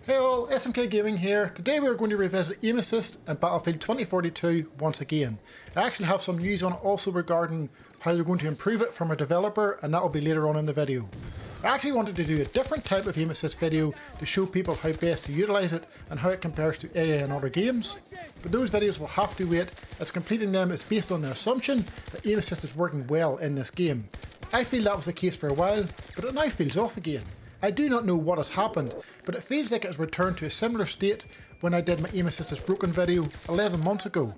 Hey all, SMK Gaming here. Today we are going to revisit aim assist and Battlefield 2042 once again. I actually have some news on it also regarding how they're going to improve it from a developer, and that will be later on in the video. I actually wanted to do a different type of aim assist video to show people how best to utilise it and how it compares to AA and other games. But those videos will have to wait, as completing them is based on the assumption that aim assist is working well in this game. I feel that was the case for a while, but it now feels off again. I do not know what has happened, but it feels like it has returned to a similar state when I did my aim assist is broken video 11 months ago.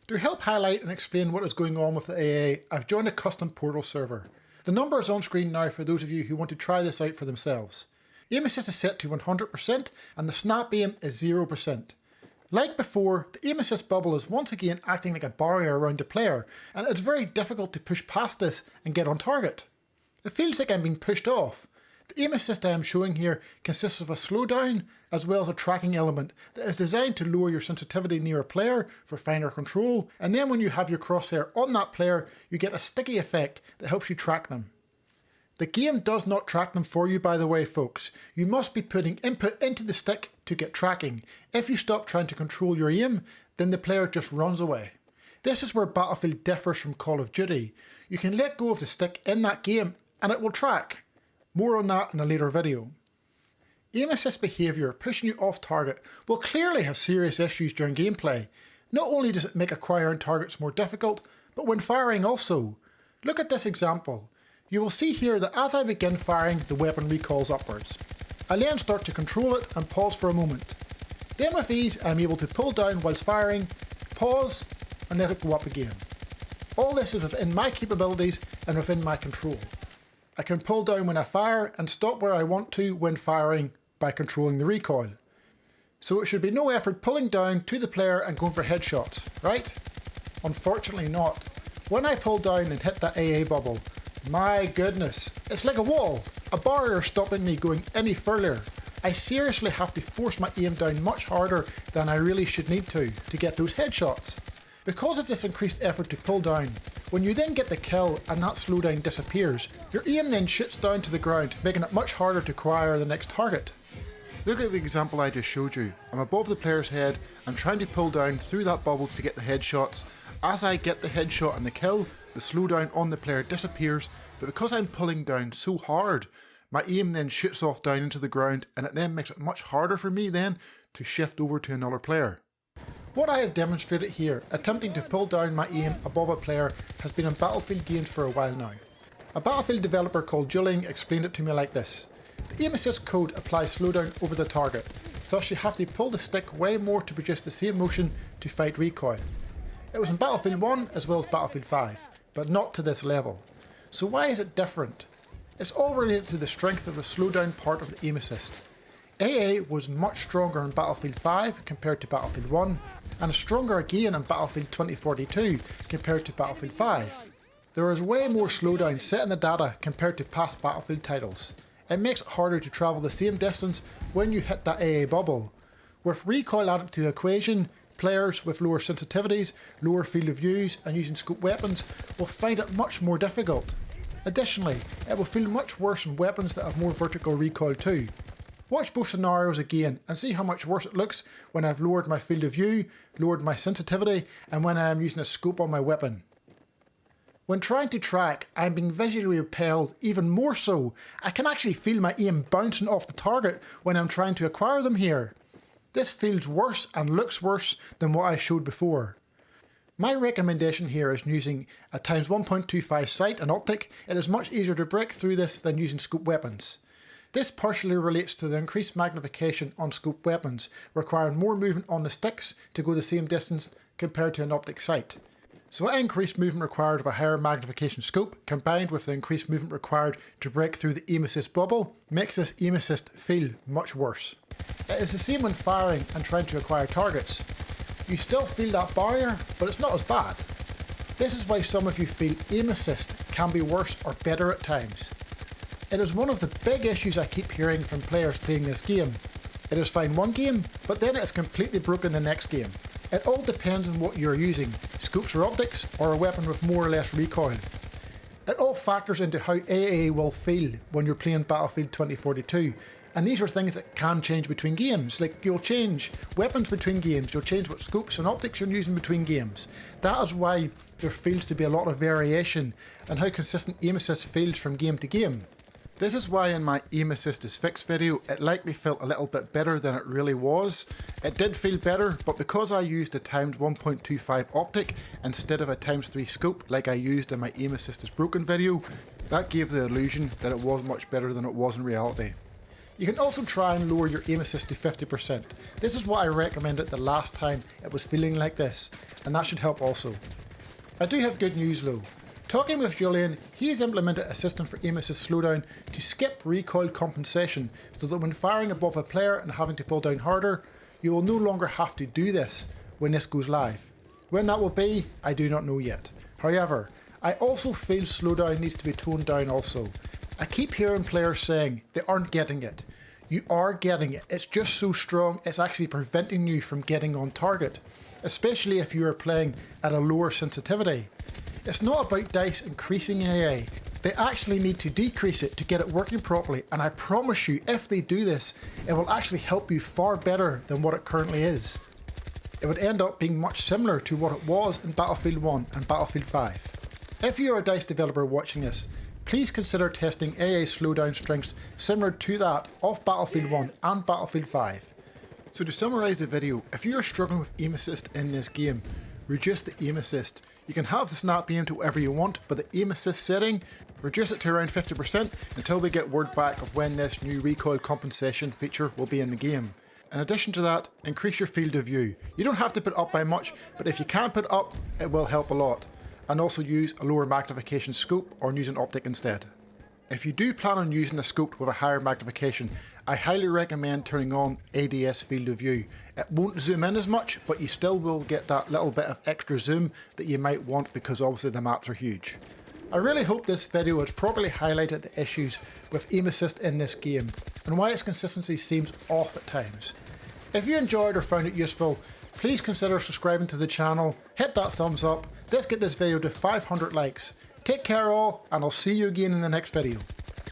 To help highlight and explain what is going on with the AA, I've joined a custom portal server. The number is on screen now for those of you who want to try this out for themselves. Aim assist is set to 100% and the snap aim is 0%. Like before, the aim assist bubble is once again acting like a barrier around the player, and it's very difficult to push past this and get on target. It feels like I'm being pushed off. The aim assist I am showing here consists of a slowdown as well as a tracking element that is designed to lower your sensitivity near a player for finer control, and then when you have your crosshair on that player you get a sticky effect that helps you track them. The game does not track them for you, by the way folks. You must be putting input into the stick to get tracking. If you stop trying to control your aim, then the player just runs away. This is where Battlefield differs from Call of Duty. You can let go of the stick in that game and it will track. More on that in a later video. Aim assist behaviour, pushing you off target, will clearly have serious issues during gameplay. Not only does it make acquiring targets more difficult, but when firing also. Look at this example. You will see here that as I begin firing, the weapon recoils upwards. I then start to control it and pause for a moment. Then with ease I am able to pull down whilst firing, pause and let it go up again. All this is within my capabilities and within my control. I can pull down when I fire and stop where I want to when firing by controlling the recoil. So it should be no effort pulling down to the player and going for headshots, right? Unfortunately not. When I pull down and hit that AA bubble, my goodness, it's like a wall, a barrier stopping me going any further. I seriously have to force my aim down much harder than I really should need to get those headshots. Because of this increased effort to pull down, when you then get the kill and that slowdown disappears, your aim then shoots down to the ground, making it much harder to acquire the next target. Look at the example I just showed you. I'm above the player's head, I'm trying to pull down through that bubble to get the headshots. As I get the headshot and the kill, the slowdown on the player disappears, but because I'm pulling down so hard, my aim then shoots off down into the ground, and it then makes it much harder for me then to shift over to another player. What I have demonstrated here, attempting to pull down my aim above a player, has been in Battlefield games for a while now. A Battlefield developer called Juling explained it to me like this. The aim assist code applies slowdown over the target, thus you have to pull the stick way more to produce the same motion to fight recoil. It was in Battlefield 1 as well as Battlefield 5, but not to this level. So why is it different? It's all related to the strength of the slowdown part of the aim assist. AA was much stronger in Battlefield 5 compared to Battlefield 1, and stronger again in Battlefield 2042 compared to Battlefield 5. There is way more slowdown set in the data compared to past Battlefield titles. It makes it harder to travel the same distance when you hit that AA bubble. With recoil added to the equation, players with lower sensitivities, lower field of views and using scope weapons will find it much more difficult. Additionally, it will feel much worse in weapons that have more vertical recoil too. Watch both scenarios again and see how much worse it looks when I've lowered my field of view, lowered my sensitivity, and when I am using a scope on my weapon. When trying to track, I am being visually repelled even more so. I can actually feel my aim bouncing off the target when I'm trying to acquire them here. This feels worse and looks worse than what I showed before. My recommendation here is using a ×1.25 sight and optic. It is much easier to break through this than using scope weapons. This partially relates to the increased magnification on scope weapons, requiring more movement on the sticks to go the same distance compared to an optic sight. So that increased movement required of a higher magnification scope, combined with the increased movement required to break through the aim assist bubble, makes this aim assist feel much worse. It is the same when firing and trying to acquire targets. You still feel that barrier, but it's not as bad. This is why some of you feel aim assist can be worse or better at times. It is one of the big issues I keep hearing from players playing this game. It is fine one game, but then it is completely broken the next game. It all depends on what you are using, scopes or optics, or a weapon with more or less recoil. It all factors into how AA will feel when you're playing Battlefield 2042. And these are things that can change between games. Like, you'll change weapons between games, you'll change what scopes and optics you're using between games. That is why there feels to be a lot of variation in how consistent aim assist feels from game to game. This is why in my aim assist is fixed video, it likely felt a little bit better than it really was. It did feel better, but because I used a times 1.25 optic instead of a times 3 scope like I used in my aim assist is broken video, that gave the illusion that it was much better than it was in reality. You can also try and lower your aim assist to 50%. This is what I recommended the last time it was feeling like this, and that should help also. I do have good news though. Talking with Julian, he has implemented a system for aim assist slowdown to skip recoil compensation so that when firing above a player and having to pull down harder, you will no longer have to do this when this goes live. When that will be, I do not know yet. However, I also feel slowdown needs to be toned down also. I keep hearing players saying they aren't getting it. You are getting it, it's just so strong it's actually preventing you from getting on target, especially if you are playing at a lower sensitivity. It's not about DICE increasing AA, they actually need to decrease it to get it working properly, and I promise you if they do this, it will actually help you far better than what it currently is. It would end up being much similar to what it was in Battlefield 1 and Battlefield 5. If you are a DICE developer watching this, please consider testing AA slowdown strengths similar to that of Battlefield 1 and Battlefield 5. So to summarise the video, if you are struggling with aim assist in this game, reduce the aim assist. You can have the snap aim to whatever you want, but the aim assist setting, reduce it to around 50% until we get word back of when this new recoil compensation feature will be in the game. In addition to that, increase your field of view. You don't have to put up by much, but if you can put up, it will help a lot. And also use a lower magnification scope or use an optic instead. If you do plan on using a scope with a higher magnification, I highly recommend turning on ADS field of view. It won't zoom in as much, but you still will get that little bit of extra zoom that you might want because obviously the maps are huge. I really hope this video has properly highlighted the issues with aim assist in this game and why its consistency seems off at times. If you enjoyed or found it useful, please consider subscribing to the channel, hit that thumbs up, let's get this video to 500 likes. Take care all, and I'll see you again in the next video.